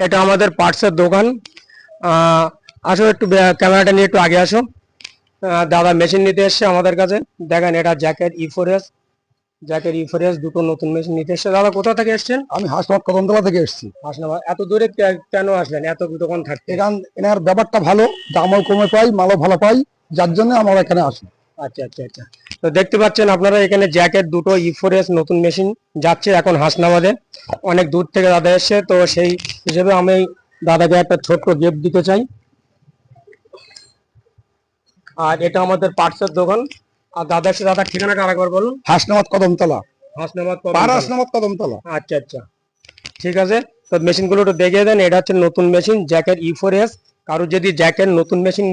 এটা আমাদের পার্টসের দোকান। আসো একটু ক্যামেরাটা নিয়ে একটু আগে আসো। দাদা মেশিন নিতে এসছে আমাদের কাছে। দেখেন এটা জ্যাকেট ই4এস দুটো নতুন মেশিন নিতে এসছে। দাদা কোথা থেকে এসছেন? আমি হাসনাবাদ কদমতলা থেকে এসেছি। হাসনাবাদ। এত দূরে কেন আসলেন এত দোকান থাকতে? এনার ব্যাপারটা ভালো, দামও কমে পাই, মালও ভালো পাই, যার জন্য আমরা এখানে আসি। আচ্ছা আচ্ছা আচ্ছা। তো দেখতে পাচ্ছেন আপনারা এখানে জ্যাকেট দুটো ই4এস নতুন মেশিন যাচ্ছে এখন হাসনাবাদে। অনেক দূর থেকে দাদা এসছে, তো সেই হিসেবে আমি দাদাকে একটা ছোট্ট গিফট দিতে চাই। আর এটা আমাদের পার্টসের দোকান। আর দাদার ঠিকানাটা আরেকবার বলুন। হাসনাবাদ কদমতলা, হাসনাবাদ হাসনাবাদ কদমতলা। আচ্ছা আচ্ছা, ঠিক আছে। তো মেশিনগুলো একটু দেখিয়ে দেন। এটা হচ্ছে নতুন মেশিন জ্যাকেট ই4এস। কারোর যদি জ্যাকেট নতুন মেশিন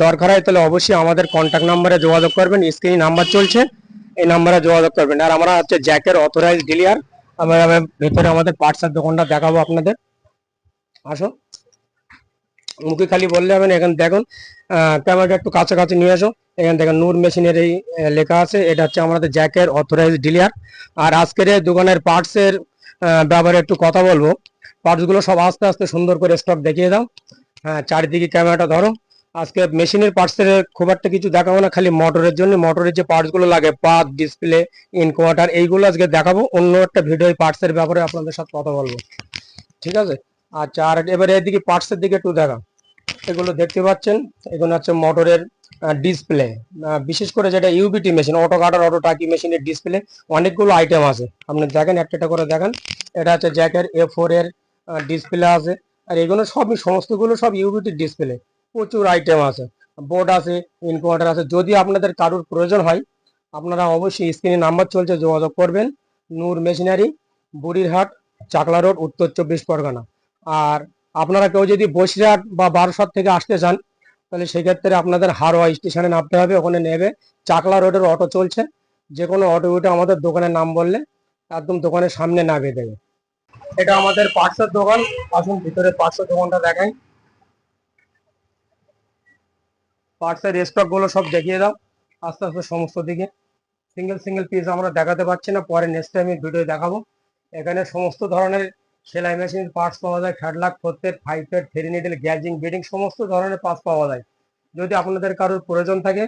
দরকার হয় তাহলে অবশ্যই আমাদের কন্ট্যাক্ট নাম্বারে যোগাযোগ করবেন। স্ক্রিনে নাম্বার চলছে, এই নাম্বারে যোগাযোগ করবেন। আর আমরা হচ্ছে জ্যাকের অথরাইজ ডিলার। আমরা ভেতরে আমাদের পার্টসের দোকানটা দেখাবো আপনাদের। আসো, মুখে খালি বললে হবে না। এখানে দেখুন, ক্যামেরাটা একটু কাছাকাছি নিয়ে আসো। এখানে দেখেন নূর মেশিনের এই লেখা আছে। এটা হচ্ছে আমাদের জ্যাকের অথরাইজ ডিলার। আর আজকের এই দোকানের পার্টসের ব্যাপারে একটু কথা বলবো। পার্টসগুলো সব আস্তে আস্তে সুন্দর করে স্টক দেখিয়ে দাও। হ্যাঁ, চারিদিকে ক্যামেরাটা ধরো। আজকে মেশিনের পার্টসের খুব একটা কিছু দেখাবো না, খালি মোটরের জন্য মোটরের যে পার্টসগুলো লাগে পাত, ডিসপ্লে, ইনকোয়ার্টার, এইগুলো আজকে দেখাবো। অন্য একটা ভিডিও পার্টসের ব্যাপারে আপনাদের সাথে কথা বলবো, ঠিক আছে? আচ্ছা, আর এবারে এদিকে পার্টসের দিকে একটু দেখা। এগুলো দেখতে পাচ্ছেন, এগুলো হচ্ছে মোটরের ডিসপ্লে। বিশেষ করে যেটা ইউবিটি মেশিন, অটো কাটার, অটো টাকি মেশিনের ডিসপ্লে অনেকগুলো আইটেম আছে। আপনি দেখেন, একটা একটা করে দেখেন। এটা হচ্ছে জ্যাকের A4 এর ডিসপ্লে আছে। আর এগুলো সবই, সমস্তগুলো সব ইউবিটি ডিসপ্লে। প্রচুর আইটেম আছে, বোর্ড আছে, ইনভার্টার আছে। যদি আপনাদের কারোর প্রয়োজন হয় আপনারা অবশ্যই স্ক্রিনে নাম্বার চলছে, যোগাযোগ করবেন। নূর মেশিনারি, বুড়িরহাট, চাকলা রোড, উত্তর 24 পরগনা। আর আপনারা কেউ যদি বসিরহাট বা বারাসাত থেকে আসতে চান তাহলে সেক্ষেত্রে আপনাদের হারোয়া স্টেশনে নামতে হবে। ওখানে নেবে, চাকলা রোডের অটো চলছে, যে কোনো অটো উঠে আমাদের দোকানের নাম বললে একদম দোকানের সামনে নামিয়ে দেবে। এটা আমাদের পার্টসের দোকান। আসুন ভিতরে পার্টসের দোকানটা দেখাই। পার্টসের স্টক গুলো সব দেখিয়ে দাও আস্তে আস্তে সমস্ত দিকে। সিঙ্গেল সিঙ্গেল পিস আমরা দেখাতে পারছি না, পরে নেক্সট টাইমে ভিডিও দেখাবো। এখানে সমস্ত ধরনের সেলাই মেশিন পার্টস পাওয়া যায়। ফ্যাডলাক, ফোর্থেড, ফাইভেড, থ্রি নিডেল, গ্যাজিং, বিডিং সমস্ত ধরনের পার্টস পাওয়া যায়। যদি আপনাদের কারোর প্রয়োজন থাকে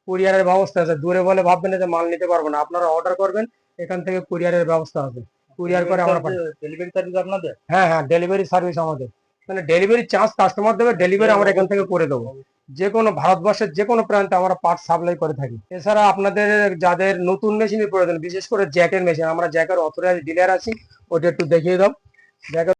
কুরিয়ারের ব্যবস্থা আছে। দূরে বলে ভাববেন না যে মাল নিতে পারবো না, আপনারা অর্ডার করবেন, এখান থেকে কুরিয়ারের ব্যবস্থা আছে। কুরিয়ার করে আমরা ডেলিভারি সার্ভিস আপনাদের? হ্যাঁ হ্যাঁ, ডেলিভারি সার্ভিস আমাদের। মানে ডেলিভারি চার্জ কাস্টমার দেবে, ডেলিভারি আমরা এখান থেকে করে দেবো। যে কোনো ভারতবর্ষের যে কোনো প্রান্তে আমরা পার্টস সাপ্লাই করে থাকি। এছাড়া আপনাদের যাদের নতুন মেশিনের প্রয়োজন, বিশেষ করে জ্যাকের মেশিন, আমরা জ্যাকের অথরাইজ ডিলার আছি। ওটা একটু দেখিয়ে দাও। জ্যাকের